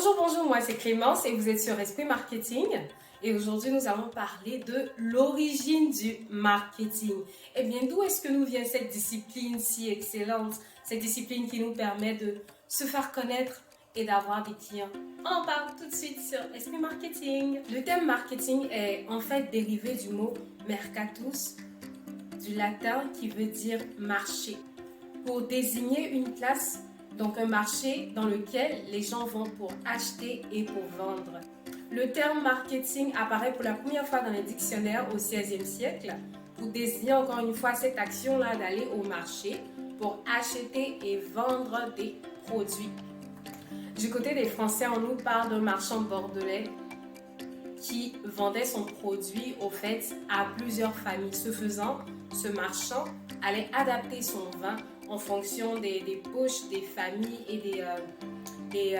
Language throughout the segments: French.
Bonjour, moi c'est Clémence et vous êtes sur Esprit Marketing. Et aujourd'hui, nous allons parler de l'origine du marketing. Eh bien, d'où est-ce que nous vient cette discipline si excellente, cette discipline qui nous permet de se faire connaître et d'avoir des clients? On en parle tout de suite sur Esprit Marketing. Le terme marketing est en fait dérivé du mot mercatus, du latin qui veut dire marché, pour désigner une classe, donc un marché dans lequel les gens vont pour acheter et pour vendre. Le terme marketing apparaît pour la première fois dans les dictionnaires au XVIe siècle pour désigner encore une fois cette action-là d'aller au marché pour acheter et vendre des produits. Du côté des Français, on nous parle d'un marchand bordelais qui vendait son produit au fait à plusieurs familles. Ce faisant, ce marchand allait adapter son vin en fonction des poches, des familles et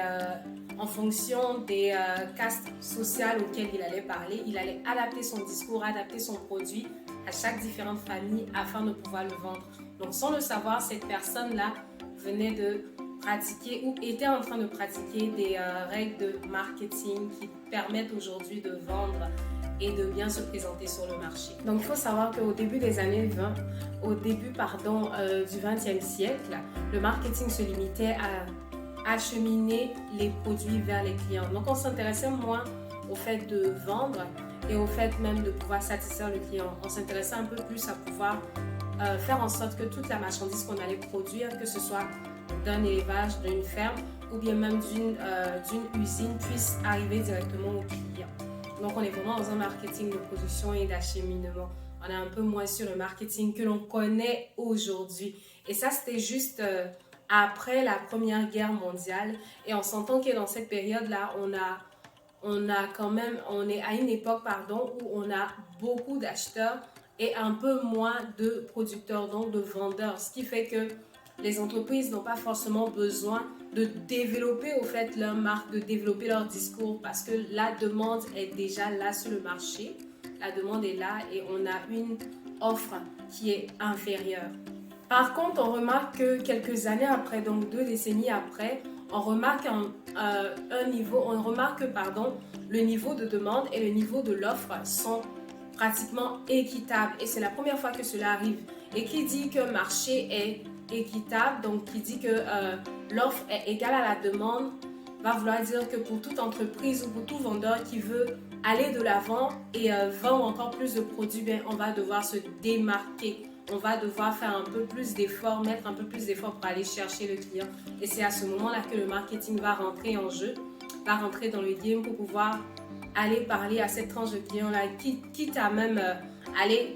en fonction des castes sociales auxquelles il allait parler. Il allait adapter son discours, adapter son produit à chaque différente famille afin de pouvoir le vendre. Donc sans le savoir, cette personne-là venait de pratiquer ou était en train de pratiquer des règles de marketing qui permettent aujourd'hui de vendre et de bien se présenter sur le marché. Donc il faut savoir qu'au début des années 20, du 20e siècle, le marketing se limitait à acheminer les produits vers les clients. Donc on s'intéressait moins au fait de vendre et au fait même de pouvoir satisfaire le client. On s'intéressait un peu plus à pouvoir faire en sorte que toute la marchandise qu'on allait produire, que ce soit d'un élevage, d'une ferme ou bien même d'une usine, puisse arriver directement au client. Donc on est vraiment dans un marketing de production et d'acheminement. On est un peu moins sur le marketing que l'on connaît aujourd'hui. Et ça, c'était juste après la Première Guerre mondiale. Et on s'entend que dans cette période-là, on est à une époque où on a beaucoup d'acheteurs et un peu moins de producteurs, donc de vendeurs. Ce qui fait que les entreprises n'ont pas forcément besoin de développer au fait leur marque, de développer leur discours parce que la demande est déjà là sur le marché. La demande est là et on a une offre qui est inférieure. Par contre, on remarque que quelques années après, donc 2 décennies après, on remarque le niveau de demande et le niveau de l'offre sont pratiquement équitables. Et c'est la première fois que cela arrive. Et qui dit qu'un marché est équitable, donc qui dit que l'offre est égale à la demande, va vouloir dire que pour toute entreprise ou pour tout vendeur qui veut aller de l'avant et vendre encore plus de produits, on va devoir se démarquer. On va devoir faire un peu plus d'efforts, mettre un peu plus d'efforts pour aller chercher le client. Et c'est à ce moment-là que le marketing va rentrer en jeu, va rentrer dans le game pour pouvoir aller parler à cette tranche de clients-là, quitte à même aller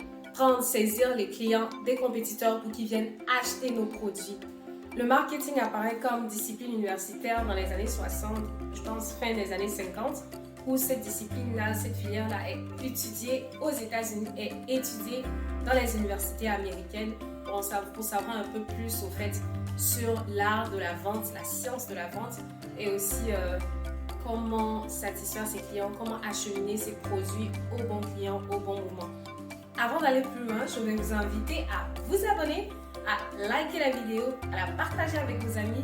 saisir les clients des compétiteurs pour qu'ils viennent acheter nos produits. Le marketing apparaît comme discipline universitaire dans les années 60, je pense fin des années 50, où cette discipline-là, cette filière-là est étudiée aux États-Unis, est étudiée dans les universités américaines pour savoir un peu plus au fait sur l'art de la vente, la science de la vente et aussi comment satisfaire ses clients, comment acheminer ses produits aux bons clients au bon moment. Avant d'aller plus loin, je vais vous inviter à vous abonner, à liker la vidéo, à la partager avec vos amis,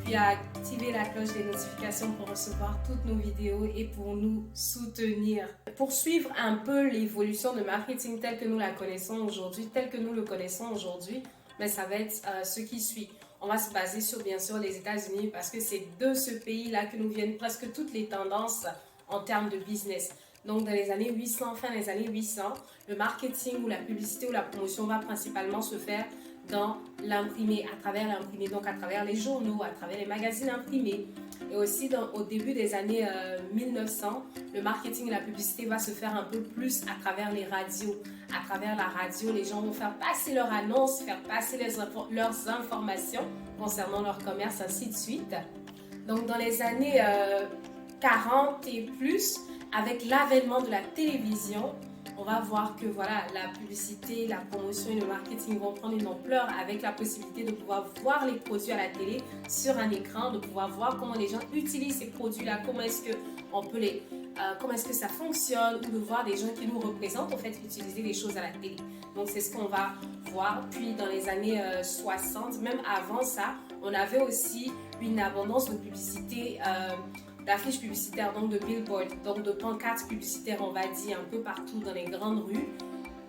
puis à activer la cloche des notifications pour recevoir toutes nos vidéos et pour nous soutenir. Pour suivre un peu l'évolution de marketing tel que nous le connaissons aujourd'hui, mais ça va être ce qui suit. On va se baser sur, bien sûr, les États-Unis parce que c'est de ce pays-là que nous viennent presque toutes les tendances en termes de business. Donc, dans les années 800, fin des années 800, le marketing ou la publicité ou la promotion va principalement se faire dans l'imprimé, à travers l'imprimé, donc à travers les journaux, à travers les magazines imprimés. Et aussi, au début des années 1900, le marketing et la publicité va se faire un peu plus à travers les radios. À travers la radio, les gens vont faire passer leurs annonces, faire passer leurs informations concernant leur commerce, ainsi de suite. Donc, dans les années 40 et plus, avec l'avènement de la télévision, on va voir que la publicité, la promotion et le marketing vont prendre une ampleur avec la possibilité de pouvoir voir les produits à la télé sur un écran, de pouvoir voir comment les gens utilisent ces produits-là, comment est-ce que ça fonctionne, ou de voir des gens qui nous représentent en fait utiliser les choses à la télé. Donc c'est ce qu'on va voir. Puis dans les années 60, même avant ça, on avait aussi une abondance de publicité d'affiches publicitaires, donc de billboards, donc de pancartes publicitaires, on va dire, un peu partout dans les grandes rues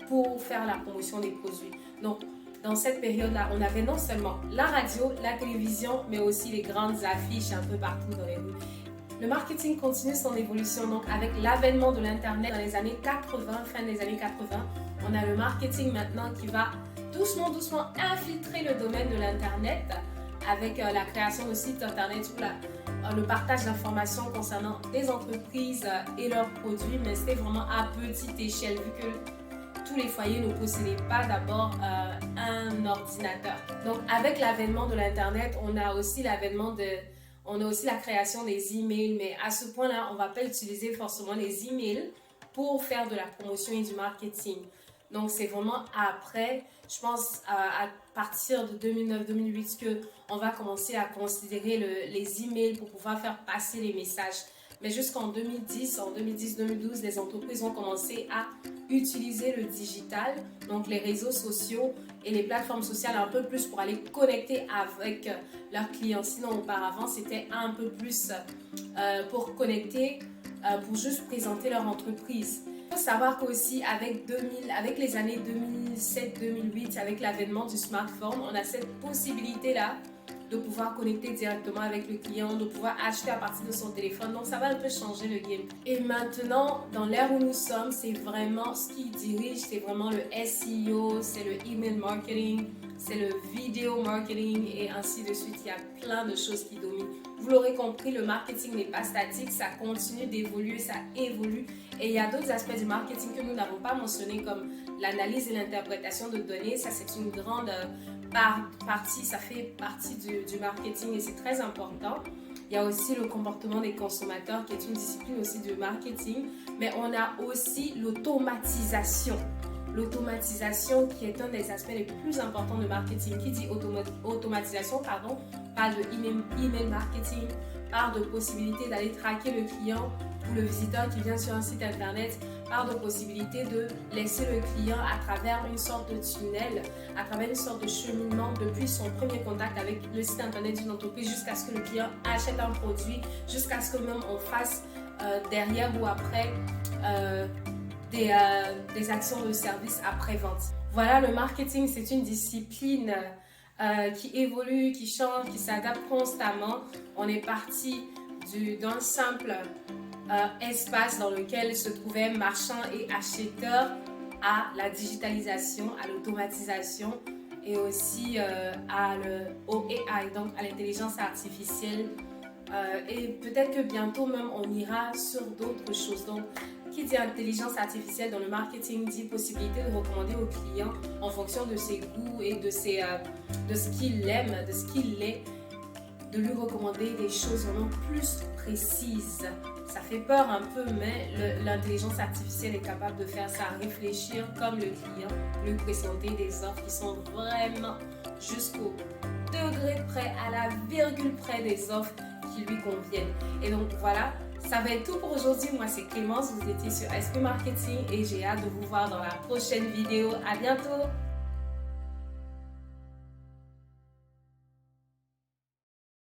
pour faire la promotion des produits. Donc, dans cette période-là, on avait non seulement la radio, la télévision, mais aussi les grandes affiches un peu partout dans les rues. Le marketing continue son évolution, donc avec l'avènement de l'Internet dans les années 80, fin des années 80, on a le marketing maintenant qui va doucement infiltrer le domaine de l'Internet avec la création de sites Internet ou le partage d'informations concernant des entreprises et leurs produits, mais c'était vraiment à petite échelle vu que tous les foyers ne possédaient pas d'abord un ordinateur. Donc avec l'avènement de l'Internet, on a aussi la création des emails, mais à ce point-là, on ne va pas utiliser forcément les emails pour faire de la promotion et du marketing. Donc, c'est vraiment après, je pense, à partir de 2009-2008 qu'on va commencer à considérer les emails pour pouvoir faire passer les messages. Mais jusqu'en 2010-2012, les entreprises ont commencé à utiliser le digital, donc les réseaux sociaux et les plateformes sociales un peu plus pour aller connecter avec leurs clients. Sinon, auparavant, c'était un peu plus pour connecter, pour juste présenter leur entreprise. Il faut savoir qu'aussi avec les années 2007-2008, avec l'avènement du smartphone, on a cette possibilité-là de pouvoir connecter directement avec le client, de pouvoir acheter à partir de son téléphone. Donc, ça va un peu changer le game. Et maintenant, dans l'ère où nous sommes, c'est vraiment ce qui dirige, c'est vraiment le SEO, c'est le email marketing, c'est le video marketing et ainsi de suite. Il y a plein de choses qui dominent. Vous l'aurez compris, le marketing n'est pas statique, ça continue d'évoluer, ça évolue. Et il y a d'autres aspects du marketing que nous n'avons pas mentionnés comme l'analyse et l'interprétation de données. Ça, c'est une grande partie, ça fait partie du marketing et c'est très important. Il y a aussi le comportement des consommateurs qui est une discipline aussi du marketing. Mais on a aussi l'automatisation. L'automatisation qui est un des aspects les plus importants de marketing. Qui dit automatisation, parle de email marketing, parle de possibilité d'aller traquer le client ou le visiteur qui vient sur un site internet, parle de possibilité de laisser le client à travers une sorte de tunnel, à travers une sorte de cheminement depuis son premier contact avec le site internet d'une entreprise jusqu'à ce que le client achète un produit, jusqu'à ce que même on fasse derrière ou après des actions de service après-vente. Voilà, le marketing, c'est une discipline qui évolue, qui change, qui s'adapte constamment. On est parti d'un simple espace dans lequel se trouvaient marchands et acheteurs à la digitalisation, à l'automatisation et aussi au AI, donc à l'intelligence artificielle. Et peut-être que bientôt même on ira sur d'autres choses. Donc, qui dit intelligence artificielle dans le marketing dit possibilité de recommander au client en fonction de ses goûts et de ce qu'il aime, de ce qu'il est, de lui recommander des choses vraiment plus précises. Ça fait peur un peu, mais l'intelligence artificielle est capable de faire ça, réfléchir comme le client, lui présenter des offres qui sont vraiment jusqu'au degré près, à la virgule près des offres qui lui conviennent. Et donc voilà, ça va être tout pour aujourd'hui. Moi, c'est Clémence, vous étiez sur SP Marketing et j'ai hâte de vous voir dans la prochaine vidéo. À bientôt!